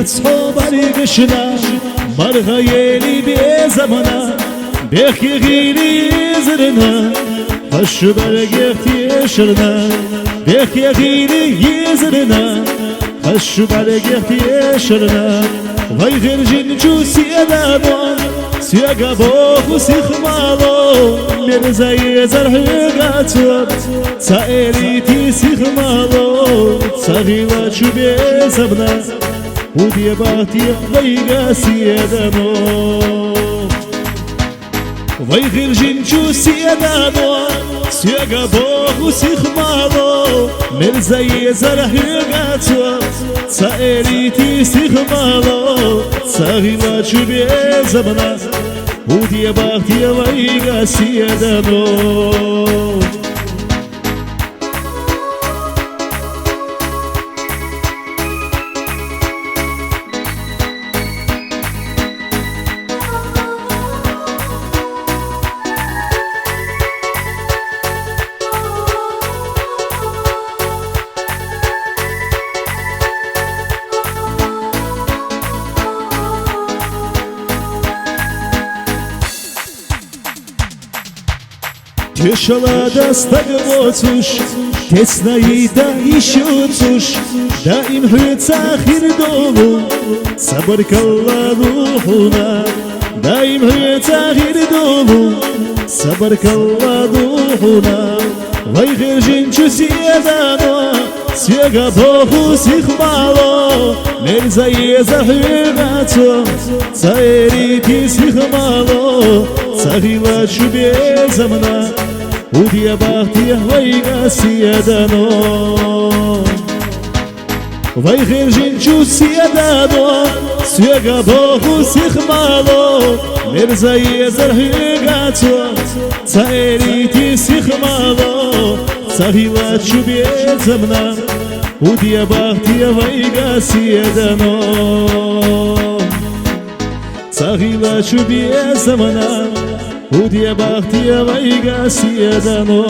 صوبري قشنا مرغا يلي بزمنا بيخي غيري يزرنا خشو برقيت يشرنا بيخي غيري يزرنا خشو برقيت يشرنا وي غير جنجو سيدانون سيقا بوخو سيخمالو مرزاي زرهقاتوب سائريتي سيخمالو سغيلا شو بيزبنا ودي باتي ويقا سيدانو وي غير جنجو سيدانو سيقا بوخو سيخمالو مرزاي زرهقاتوب سائريتي سيخمالو سغيلا شو بيزبنا ودي باتي ويقا سيدانو Тешала дастагвоцуш, теснаида ишутуш, да им хыцахир долу, сабар калладухуна, да им хыцахир долу, сабар калладухуна, вай гержинчу сиедано, сига боху сихмало, мерзае захыгацо, саэрити сихмало, сагила чубе замна. ودي بختي ويقا سيدانو وي غير جنجو سيدانو سيقا بوخو سيخمالو مرزاي زرهقاتو سائريتي سيخمالو سغيلا شبي زمنا ودي بختي ويقا سيدانو سغيلا شبي زمنا ودي بختي ويقا سيدانو